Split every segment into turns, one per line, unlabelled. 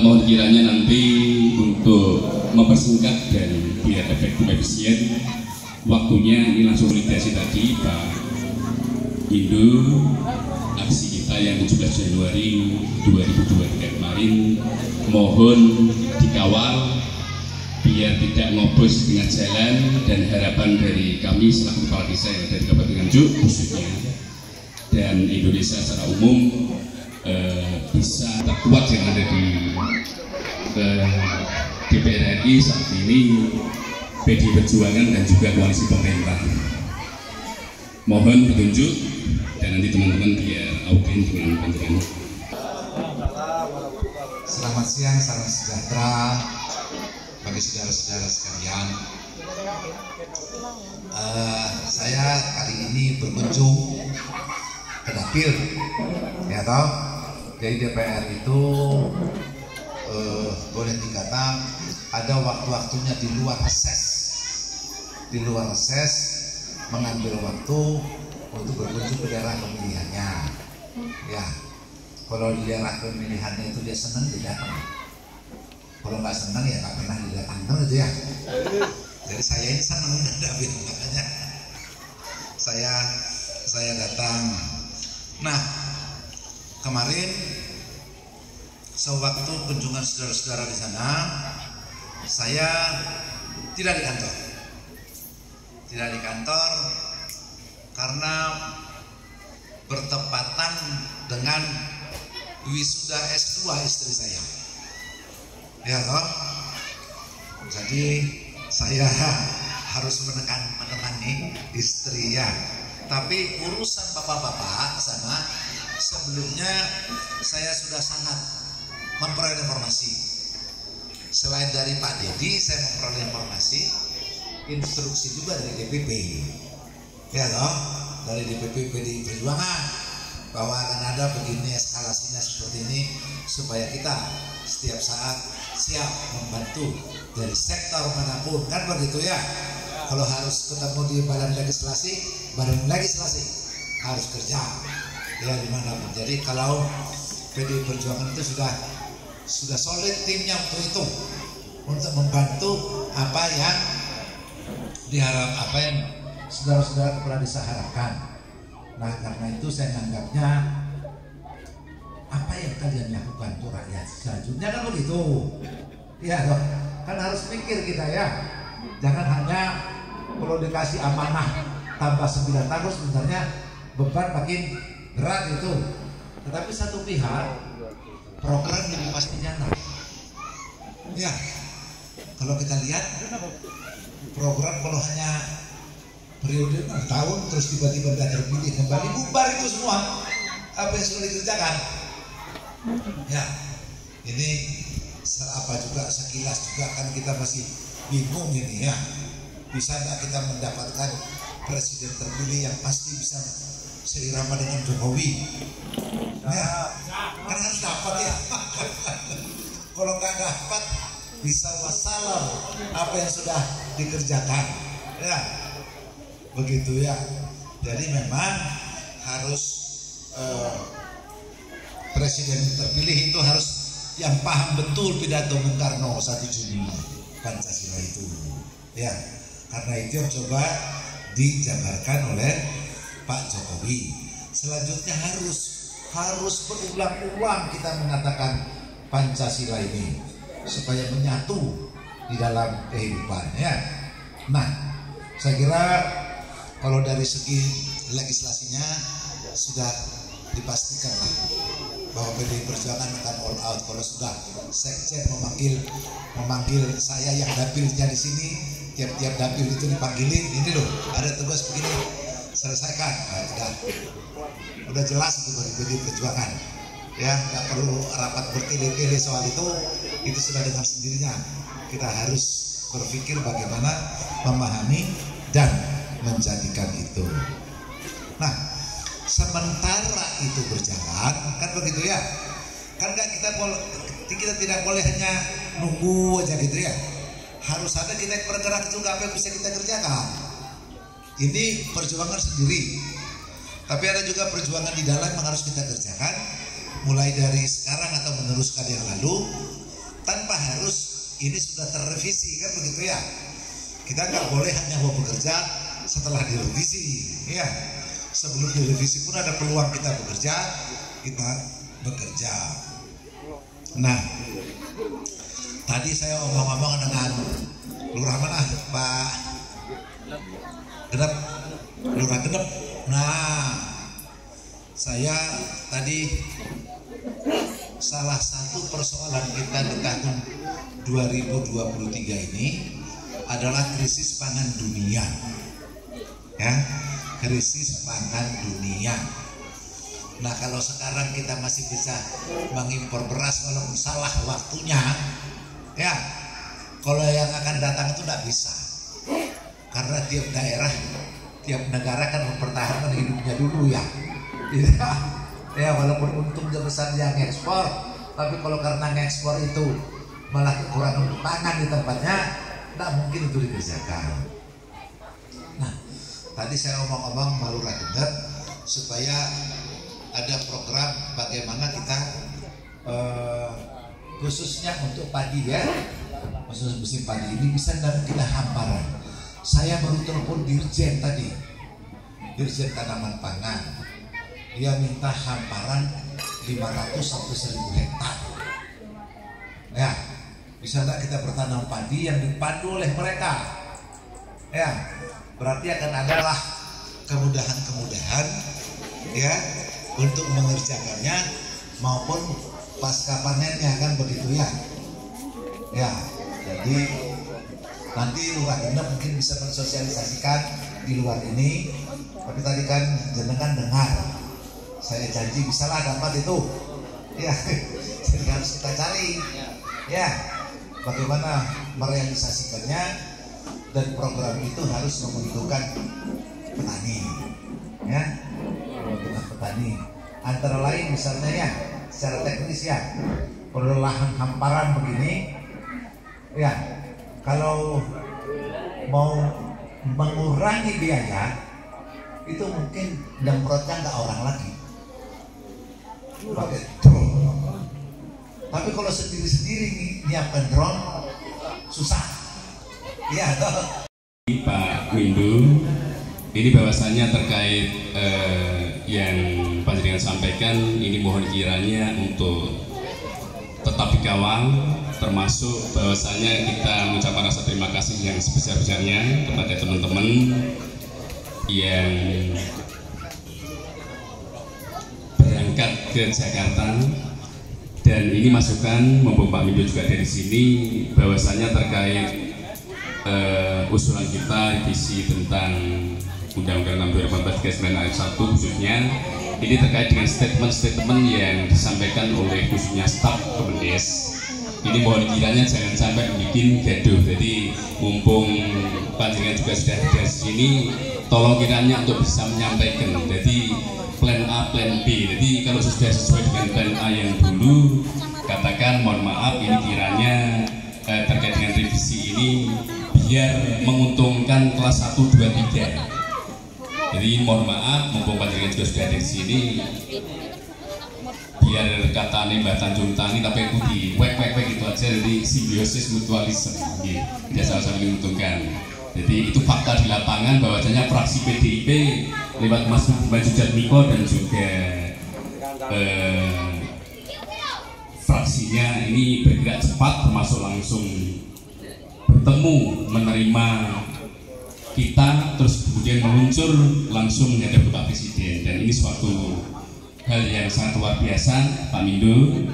Mohon kiranya nanti untuk mempersingkat dan biar efektif efisien waktunya, ini langsung validasi tadi Pak Indu, aksi kita yang 17 Januari 2023 kemarin mohon dikawal biar tidak ngobos dengan jalan, dan harapan dari kami selaku kepala desa yang dari Kabupaten Nganjuk khususnya dan Indonesia secara umum bisa terkuat yang ada di DPR RI saat ini, PD Perjuangan dan juga koalisi pemerintah. Mohon petunjuk dan nanti teman-teman biar audien dengan panjenengan.
Selamat siang, salam sejahtera bagi saudara-saudara sekalian. Saya kali ini berkunjung ke dapil, ya toh. Jadi DPR itu boleh dikata ada waktu-waktunya di luar reses, mengambil waktu untuk berkunjung ke daerah pemilihannya. Ya, kalau di daerah pemilihannya itu dia senang, dia datang. Kalau nggak senang ya nggak pernah didatangkan gitu ya. Jadi saya ini senang dapil, makanya saya datang. Nah, kemarin sewaktu kunjungan saudara-saudara di sana, saya tidak di kantor karena bertepatan dengan wisuda S2 istri saya, ya toh. Jadi saya harus menemani istri ya. Tapi urusan bapak-bapak sana, sebelumnya saya sudah sangat memperoleh informasi. Selain dari Pak Dedi, saya memperoleh informasi, instruksi juga dari DPP, ya loh, dari DPP PD Perjuangan, bahwa akan ada begini eskalasinya seperti ini, supaya kita setiap saat siap membantu dari sektor manapun, kan begitu ya. Kalau harus ketemu di badan legislasi harus kerja ya dimanapun. Jadi kalau PD Perjuangan itu sudah solid timnya untuk membantu apa yang saudara-saudara kepala desa harapkan. Nah, karena itu saya menganggapnya apa yang kalian lakukan untuk rakyat selanjutnya kan begitu ya toh. Kan harus pikir kita ya, jangan hanya kalau dikasih amanah tambah 9 tahun sebenarnya beban makin berat itu. Tetapi satu pihak program lebih pasti nyata. Ya, kalau kita lihat program kalau hanya periode 6 tahun terus tiba-tiba tidak terpilih kembali, bubar itu semua apa yang sudah dikerjakan. Ya, ini apa juga sekilas juga kan kita masih bingung ini ya. Bisa nggak kita mendapatkan presiden terpilih yang pasti bisa seirama dengan Jokowi. Ya, kan harus dapat ya. Kalau nggak dapat bisa wassalam apa yang sudah dikerjakan. Ya, begitu ya. Jadi memang harus presiden terpilih itu harus yang paham betul pidato Bung Karno 1 Juni Pancasila itu. Ya, karena itu yang coba dijabarkan oleh Pak Jokowi. Selanjutnya harus berulang-ulang kita mengatakan Pancasila ini supaya menyatu di dalam kehidupannya. Nah, saya kira kalau dari segi legislasinya sudah dipastikan bahwa PDI Perjuangan akan all out. Kalau sudah sekjen memanggil saya yang dapilnya di sini, tiap dapil itu dipanggilin, ini loh ada tugas begini, selesaikan. Nah, udah jelas itu bagi PDI Perjuangan. Ya, nggak perlu rapat bertele-tele soal itu sudah dengan sendirinya. Kita harus berpikir bagaimana memahami dan menjadikan itu. Nah, sementara itu berjalan, kan begitu ya? Kan nggak kita tidak boleh hanya nunggu aja gitu ya. Harus ada kita bergerak juga apa yang bisa kita kerjakan. Ini perjuangan sendiri, tapi ada juga perjuangan di dalam yang harus kita kerjakan, mulai dari sekarang atau meneruskan yang lalu, tanpa harus ini sudah terrevisi, kan begitu ya? Kita nggak boleh hanya mau bekerja setelah direvisi, ya. Sebelum direvisi pun ada peluang kita bekerja. Nah, tadi saya omong-omong dengan lurah mana, Pak Genep, Lurah Genep. Nah, saya tadi salah satu persoalan kita di tahun 2023 ini adalah krisis pangan dunia, ya, krisis pangan dunia. Nah, kalau sekarang kita masih bisa mengimpor beras walaupun salah waktunya, ya, kalau yang akan datang itu tidak bisa, karena tiap daerah, tiap negara kan mempertahankan hidupnya dulu ya. Ya, walaupun untungnya besar yang ekspor, tapi kalau karena ngekspor itu malah kekurangan pangan di tempatnya, tidak mungkin itu dikerjakan. Nah, tadi saya omong-omong malu Genep supaya ada program bagaimana kita khususnya untuk padi ya, khusus musim padi ini bisa kita hamparan. Saya baru telepon Dirjen tadi, Dirjen Tanaman Pangan. Dia minta hamparan 500 sampai 1000 hektar. Ya, bisa enggak kita bertanam padi yang dipandu oleh mereka? Ya, berarti akan adalah kemudahan-kemudahan ya untuk mengerjakannya maupun pasca panennya, kan begitu ya. Ya, jadi nanti Lurah Genep mungkin bisa mensosialisasikan di luar ini. Tapi tadi kan jenengan dengar, saya janji bisalah dapat itu. Ya, jadi harus kita cari. Ya, bagaimana merealisasikannya, dan program itu harus menguntungkan petani. Ya, menguntungkan petani. Antara lain misalnya ya, secara teknis ya, kalau lahan hamparan begini, ya, kalau mau mengurangi biaya, itu mungkin nyemprotnya nggak orang lagi, pakai drone. Tapi kalau sendiri-sendiri nyiapkan drone susah. Iya,
Pak Windu, ini bahwasannya terkait yang Pak Jenengan sampaikan, ini mohon kiranya untuk tetap dikawal, termasuk bahwasanya kita mengucapkan rasa terima kasih yang sebesar-besarnya kepada teman-teman yang berangkat ke Jakarta, dan ini masukan maupun Pak Windu juga dari sini bahwasanya terkait usulan kita revisi tentang Undang-Undang 6 2014 ayat 1 khususnya ini terkait dengan statement-statement yang disampaikan oleh khususnya staf Kemendes ini mohon kiranya jangan sampai bikin gaduh. Jadi mumpung panjenengan juga sudah ada di sini, tolong kiranya untuk bisa menyampaikan. Jadi plan A, plan B. Jadi kalau sudah sesuai dengan plan A yang dulu, katakan mohon maaf ini kiranya terkait dengan revisi ini biar menguntungkan kelas 1, 2, 3. Jadi mohon maaf, mumpung panjenengan juga sudah ada di sini, biar kata Mbak Tanjung Tani tapi aku di wek gitu aja, jadi simbiosis mutualisme, tidak sama-sama menguntungkan. Jadi itu fakta di lapangan bahwasanya fraksi PDIP lewat Mas Baju Jatmiko dan juga fraksinya ini bergerak cepat, termasuk langsung bertemu menerima kita, terus kemudian meluncur langsung menghadap Bapak Presiden, dan ini suatu hal yang sangat luar biasa Pak Mindo.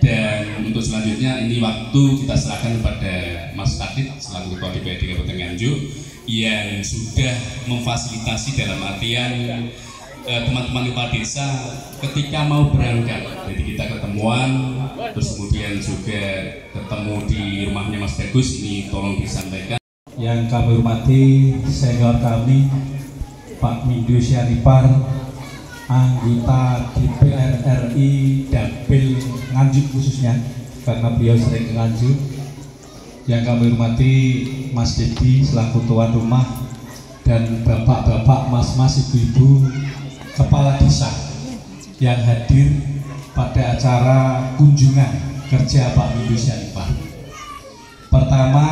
Dan untuk selanjutnya ini waktu kita serahkan kepada Mas Kadit selaku Ketua DPRD Kabupaten Nganjuk yang sudah memfasilitasi dalam artian teman-teman kepala desa ketika mau berangkat. Jadi kita ketemuan, terus kemudian juga ketemu di rumahnya Mas Bagus, ini tolong disampaikan.
Yang kami hormati senior kami Pak Mindo Sianipar, anggota DPR RI Dapil Nganjuk khususnya karena beliau sering ke Nganjuk. Yang kami hormati Mas Dedi selaku tuan rumah, dan bapak-bapak, mas-mas, ibu-ibu kepala desa yang hadir pada acara kunjungan kerja Pak Mindo Sianipar. Pertama,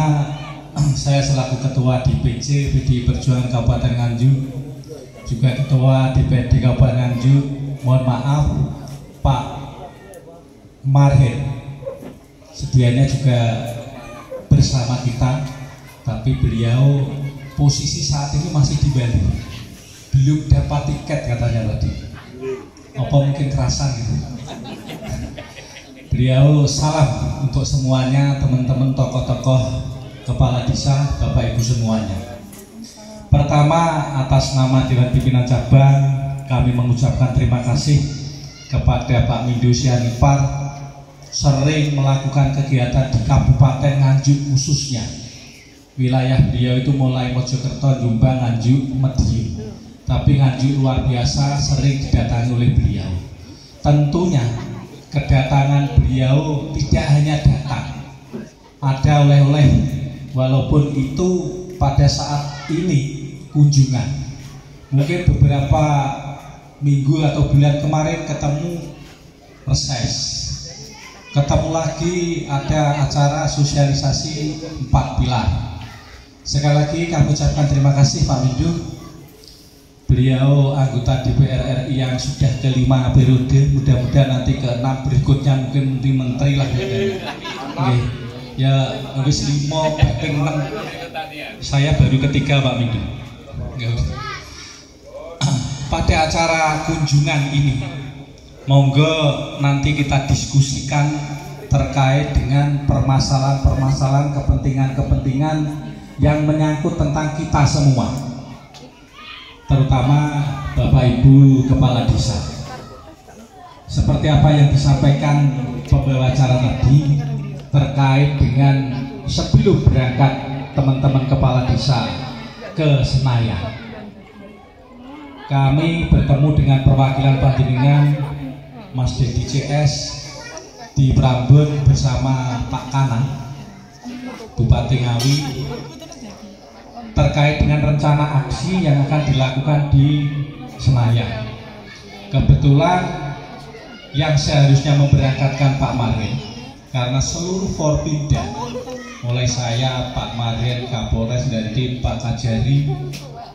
saya selaku Ketua DPC PDI Perjuangan Kabupaten Nganjuk, juga Ketua DPRD Kabupaten Nganjuk, mohon maaf Pak Marhen sedianya juga bersama kita, tapi beliau posisi saat ini masih di Bali, belum dapat tiket katanya tadi, apa mungkin kerasan gitu. Beliau salam untuk semuanya, teman-teman tokoh-tokoh kepala desa, Bapak Ibu semuanya. Pertama, atas nama Dewan Pimpinan Cabang, kami mengucapkan terima kasih kepada Pak Mindo Sianipar sering melakukan kegiatan di Kabupaten Nganjuk khususnya. Wilayah beliau itu mulai Mojokerto, Jombang, Nganjuk, Madiun. Tapi Nganjuk luar biasa sering didatangi oleh beliau. Tentunya kedatangan beliau tidak hanya datang, ada oleh-oleh. Walaupun itu pada saat ini kunjungan, mungkin beberapa minggu atau bulan kemarin ketemu reses, ketemu lagi ada acara sosialisasi 4 pilar. Sekali lagi kami ucapkan terima kasih Pak Mindo. Beliau anggota DPR RI yang sudah ke-5 periode, mudah-mudahan nanti ke-6 berikutnya mungkin menteri lah ya. Okay. Ya, habis 5, bahkan 6. Saya baru ketiga Pak Mindo. Pada acara kunjungan ini, monggo nanti kita diskusikan terkait dengan permasalahan-permasalahan, kepentingan-kepentingan yang menyangkut tentang kita semua, terutama Bapak Ibu Kepala Desa. Seperti apa yang disampaikan pembawa acara tadi, terkait dengan sebelum berangkat teman-teman kepala desa ke Senayan, kami bertemu dengan perwakilan panjenengan Mas Dedi CS di Prambon bersama Pak Kanang Bupati Ngawi terkait dengan rencana aksi yang akan dilakukan di Senayan. Kebetulan yang seharusnya memberangkatkan Pak Marhen, karena seluruh Forpinda, mulai saya, Pak Marhen, Kapolres, dan tim Pak Kajari,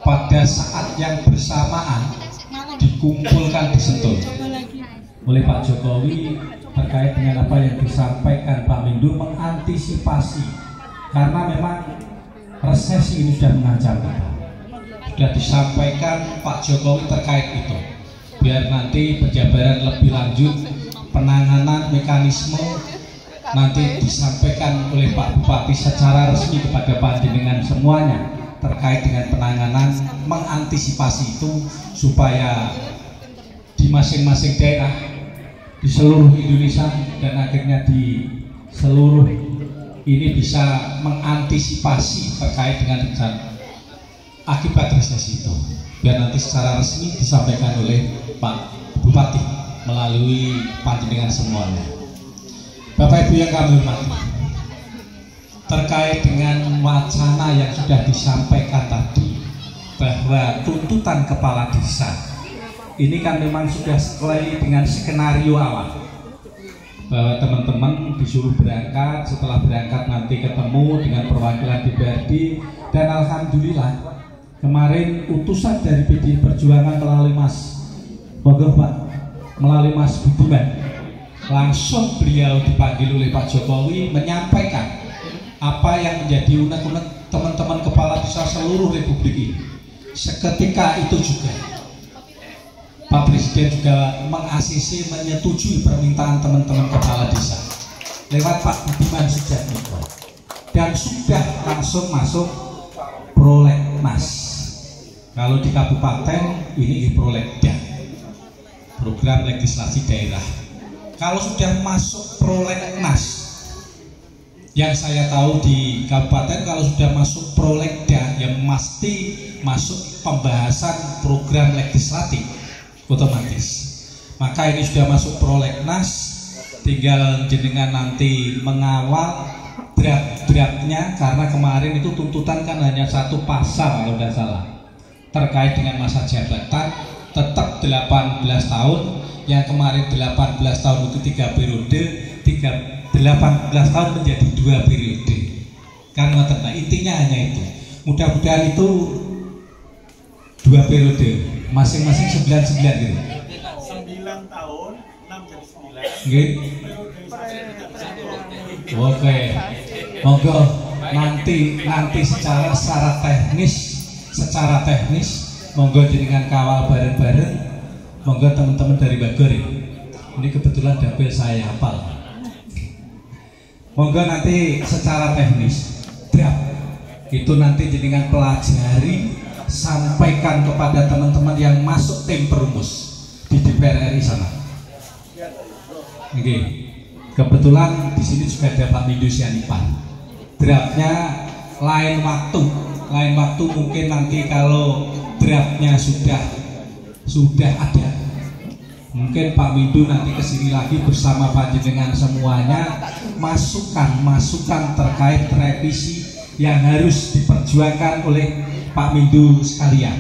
pada saat yang bersamaan dikumpulkan di Sentul oleh Pak Jokowi terkait dengan apa yang disampaikan Pak Mindo, mengantisipasi karena memang resesi ini sudah mengancam kita. Sudah disampaikan Pak Jokowi terkait itu, biar nanti penjabaran lebih lanjut, penanganan mekanisme nanti disampaikan oleh Pak Bupati secara resmi kepada panjenengan semuanya terkait dengan penanganan mengantisipasi itu, supaya di masing-masing daerah di seluruh Indonesia dan akhirnya di seluruh ini bisa mengantisipasi terkait dengan akibat resesi itu, biar nanti secara resmi disampaikan oleh Pak Bupati melalui panjenengan semuanya. Bapak Ibu yang kami hormati, terkait dengan wacana yang sudah disampaikan tadi bahwa tuntutan kepala desa ini kan memang sudah sesuai dengan skenario awal, bahwa teman-teman disuruh berangkat, setelah berangkat nanti ketemu dengan perwakilan DPRD, dan alhamdulillah kemarin utusan dari PDI Perjuangan melalui Mas melalui Mas Budiman, langsung beliau dipanggil oleh Pak Jokowi menyampaikan apa yang menjadi unek-unek teman-teman kepala desa seluruh Republik ini. Seketika itu juga Pak Presiden juga meng-ACC menyetujui permintaan teman-teman kepala desa lewat Pak Budiman Sujatmiko, dan sudah langsung masuk prolegnas. Kalau di kabupaten ini di prolegda, program legislasi daerah. Kalau sudah masuk prolegnas, yang saya tahu di kabupaten kalau sudah masuk prolegda yang pasti masuk pembahasan program legislatif otomatis. Maka ini sudah masuk prolegnas, tinggal jenengan nanti mengawal draft-draftnya, karena kemarin itu tuntutan kan hanya satu pasal kalau tidak salah terkait dengan masa jabatan tetap 18 tahun, yang kemarin 18 tahun itu 3 periode, 18 tahun menjadi 2 periode. Karena intinya hanya itu. Mudah-mudahan itu 2 periode, masing-masing 9 gitu.
9 tahun, 6 jadi 9.
Nggih. Oke. Monggo nanti secara teknis monggo jenengan kawal bareng-bareng. Monggo teman-teman dari Bogor ini kebetulan dapil saya hafal. Monggo nanti secara teknis draft itu nanti jenengan pelajari, sampaikan kepada teman-teman yang masuk tim perumus di DPR RI sana. Oke. Kebetulan di sini juga ada Pak Mindu Sianipan. Draftnya lain waktu mungkin nanti kalau draftnya sudah ada, mungkin Pak Mindu nanti kesini lagi bersama panjenengan semuanya, masukan terkait revisi yang harus diperjuangkan oleh Pak Mindu sekalian.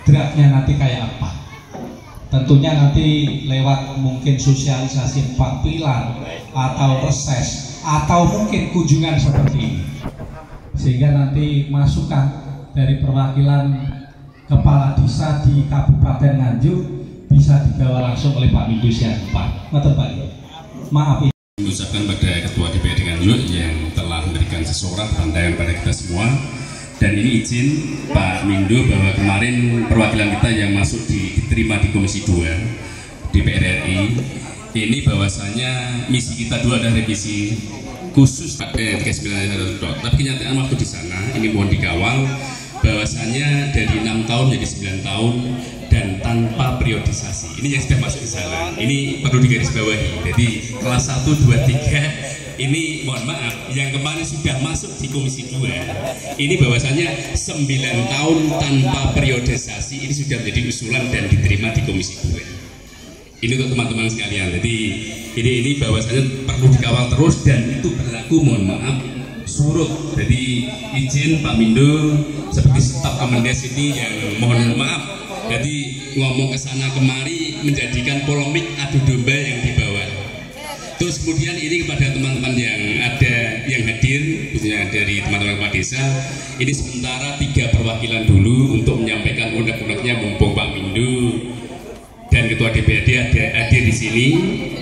Draftnya nanti kayak apa? Tentunya nanti lewat mungkin sosialisasi 4 pilar atau reses atau mungkin kunjungan seperti ini, sehingga nanti masukan dari perwakilan kepala desa di Kabupaten Nganjuk bisa dibawa langsung oleh Pak Mindu Sianipan. Maaf ini.
Mengucapkan pada Ketua DPRD Nganjuk yang telah memberikan sesorak bantayan pada kita semua. Dan ini izin Pak Mindu bahwa kemarin perwakilan kita yang masuk diterima di Komisi 2 DPR RI, ini bahwasanya misi kita 2 adalah revisi khusus 39, tapi kenyataan waktu di sana ini mohon dikawal bahwasanya dari 6 tahun menjadi 9 tahun dan tanpa periodisasi. Ini yang sudah masuk di sana. Ini perlu digarisbawahi. Jadi kelas 1, 2, 3 ini mohon maaf yang kemarin sudah masuk di Komisi 2 ini bahwasanya 9 tahun tanpa periodisasi ini sudah menjadi usulan dan diterima di Komisi 2. Ini untuk teman-teman sekalian. Jadi ini bahwasanya perlu dikawal terus dan itu berlaku mohon maaf surut. Jadi izin Pak Mindu seperti staf Kemendes ini yang mohon maaf. Jadi ngomong ke sana kemari menjadikan polemik adu domba yang dibawa. Terus kemudian ini kepada teman-teman yang ada yang hadir, khususnya dari teman-teman kepala desa, ini sementara 3 perwakilan dulu untuk menyampaikan unek-uneknya, mumpung Pak Mindu dan Ketua DPRD hadir di sini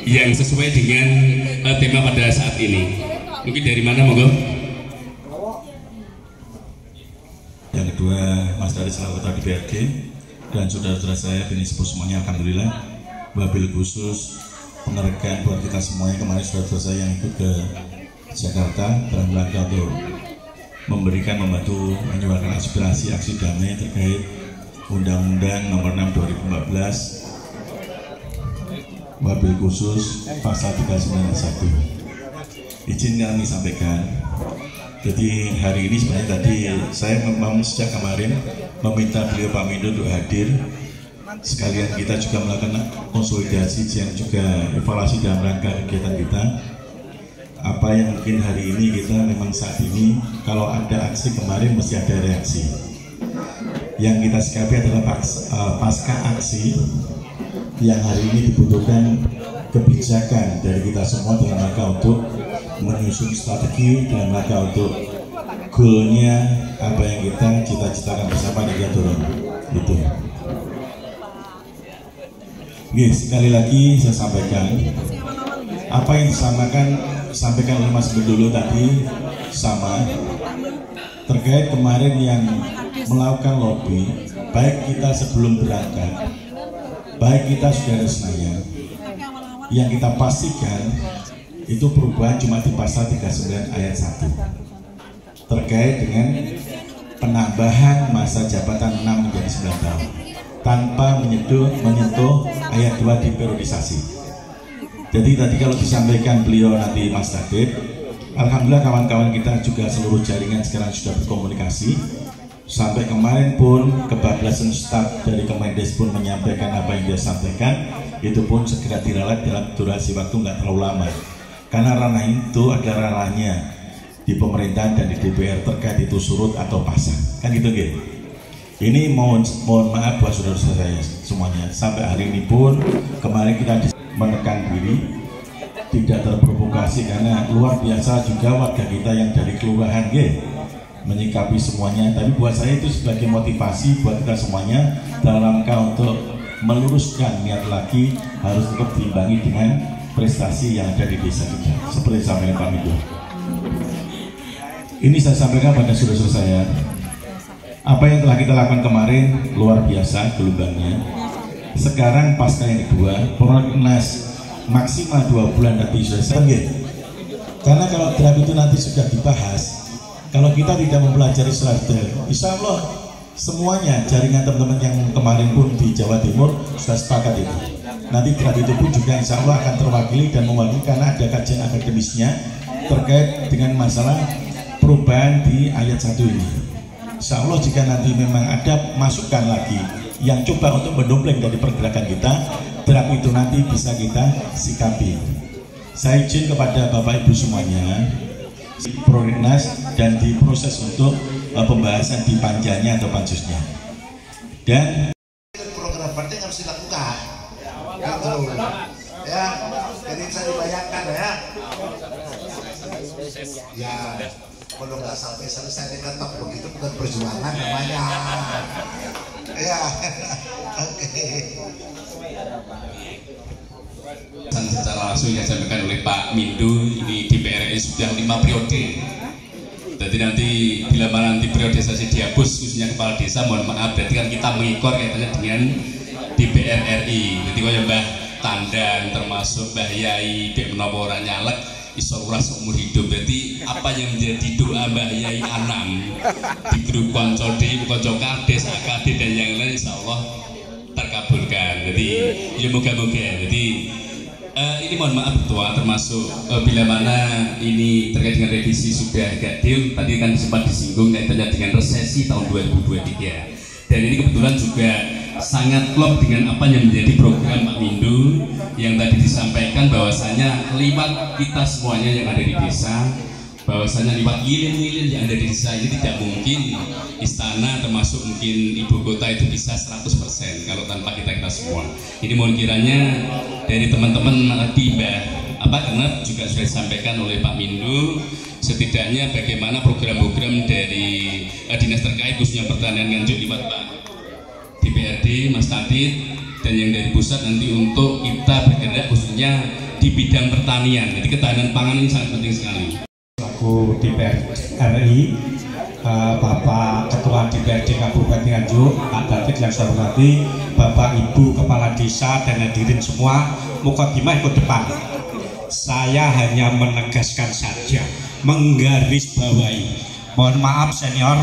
yang sesuai dengan tema pada saat ini. Mungkin dari mana monggo?
Yang kedua Mas Dari selaku Ketua DPRD dan saudara-saudara saya ini sepuh semuanya, alhamdulillah. Wabil khusus penergaan buat kita semuanya, kemarin saudara-saudara saya yang ikut ke Jakarta dalam rangka untuk membantu menyuarakan aspirasi aksi damai terkait Undang-Undang Nomor 6 2014 wabil khusus pasal 391. izin kami sampaikan. Jadi hari ini sebenarnya tadi saya memang sejak kemarin meminta beliau Pak Mindo untuk hadir. Sekalian kita juga melakukan konsolidasi dan juga evaluasi dalam rangka kegiatan kita. Apa yang mungkin hari ini kita memang saat ini kalau ada aksi kemarin mesti ada reaksi. Yang kita sikapi adalah pasca aksi yang hari ini dibutuhkan kebijakan dari kita semua dalam rangka untuk menyusun strategi dalam rangka untuk goalnya apa yang kita cita-citakan bersama dan kita dorong itu. Oke, sekali lagi saya sampaikan apa yang disampaikan oleh Mas Bendolo tadi sama terkait kemarin yang melakukan lobby, baik kita sebelum berangkat, baik kita sudah di Senayan, yang kita pastikan itu perubahan cuma di pasal 39 ayat 1 terkait dengan penambahan masa jabatan 6 menjadi 9 tahun tanpa menyentuh ayat 2 di periodisasi. Jadi tadi kalau disampaikan beliau nanti Mas Dadip, alhamdulillah kawan-kawan kita juga seluruh jaringan sekarang sudah berkomunikasi. Sampai kemarin pun kebablasan staf dari Kemendes pun menyampaikan apa yang dia sampaikan, itu pun segera diralat dalam durasi waktu nggak terlalu lama. Karena ranah itu adalah ranahnya di pemerintahan dan di DPR terkait itu surut atau pasang, kan gitu gitu. Ini mohon maaf buat saudara-saudara saya semuanya. Sampai hari ini pun kemarin kita menekan diri, tidak terprovokasi karena luar biasa juga warga kita yang dari kelurahan menyikapi semuanya. Tapi buat saya itu sebagai motivasi buat kita semuanya dalam rangka untuk meluruskan niat lagi harus tetap diimbangi dengan prestasi yang ada di desa kita. Seperti sampaikan Pak Mindo. Ini saya sampaikan pada saudara-saudara saya. Apa yang telah kita lakukan kemarin luar biasa gelombangnya. Sekarang pasca yang kedua, Prolegnas maksimal 2 bulan nanti sudah selesai. Karena kalau draft itu nanti sudah dibahas, kalau kita tidak mempelajari secara detail, insya Allah semuanya jaringan teman-teman yang kemarin pun di Jawa Timur sudah sepakat itu. Nanti draft itu pun juga insya Allah akan terwakili dan mewakili karena ada kajian akademisnya terkait dengan masalah perubahan di ayat 1 ini. Insya Allah jika nanti memang ada masukan lagi yang coba untuk mendompleng dari pergerakan kita, draft itu nanti bisa kita sikapi. Saya izin kepada Bapak Ibu semuanya Prolegnas dan diproses untuk pembahasan di panjanya atau pansusnya. Dan
program partai harus dilakukan. Gitu. Ya, jadi bisa dibayangkan ya. Ya, kalau nggak sampai selesai diketok begitu bukan perjuangan namanya. Ya, oke.
Secara langsung yang disampaikan oleh Pak Mindo, ini DPR RI sudah 5 periode. Jadi nanti bila mana nanti periodisasi dihapus khususnya kepala desa, mohon maaf berarti kan kita mengikor kaitannya dengan DPR RI. Jadi kalau Mbah Tandan termasuk Mbah Yai Dek Menopo ora nyalek iso ora seumur hidup. Berarti apa yang menjadi doa Mbah Yai Anam di grup konco D, konco Kades, AKD dan yang lain insyaallah terkabulkan. Jadi ya moga-moga. Jadi ini mohon maaf Ketua, termasuk bila mana ini terkait dengan revisi sudah agak deal, tadi kan sempat disinggung kaitannya dengan resesi tahun 2023. Dan ini kebetulan juga sangat klop dengan apa yang menjadi program Pak Mindo yang tadi disampaikan bahwasanya lewat kita semuanya yang ada di desa, bahwasanya lewat lilin-lilin yang ada di desa ini tidak mungkin istana termasuk mungkin ibu kota itu bisa 100% kalau tanpa kita semua. Ini mohon kiranya dari teman-teman karena juga sudah disampaikan oleh Pak Mindo, setidaknya bagaimana program-program dari dinas terkait khususnya pertanian Nganjuk lewat Pak DPRD, Mas Tadit dan yang dari pusat nanti untuk kita bergerak khususnya di bidang pertanian. Jadi ketahanan pangan ini sangat penting sekali.
Aku DPR RI, Bapak Ketua DPRD Kabupaten Nganjuk, Pak David yang saya hormati, Bapak Ibu Kepala Desa dan hadirin semua, mukadimah ikut depan. Saya hanya menegaskan saja, menggarisbawahi. Mohon maaf senior.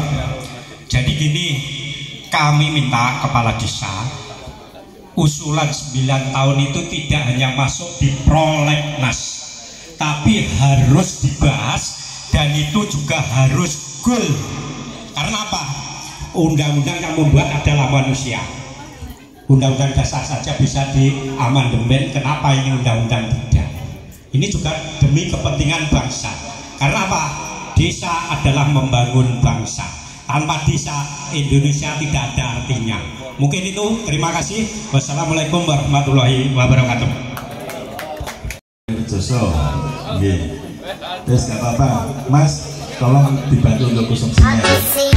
Jadi gini, kami minta Kepala Desa, usulan 9 tahun itu tidak hanya masuk di Prolegnas,
tapi harus dibahas dan itu juga harus goal. Karena apa? Undang-undang yang membuat adalah manusia. Undang-undang dasar saja bisa diamandemen, kenapa ini undang-undang tidak? Ini juga demi kepentingan bangsa. Karena apa? Desa adalah membangun bangsa. Tanpa desa, Indonesia tidak ada artinya. Mungkin itu, terima kasih. Wassalamualaikum warahmatullahi wabarakatuh.
Joso, terus gak apa-apa, Mas, tolong dibantu untuk konsumsinya.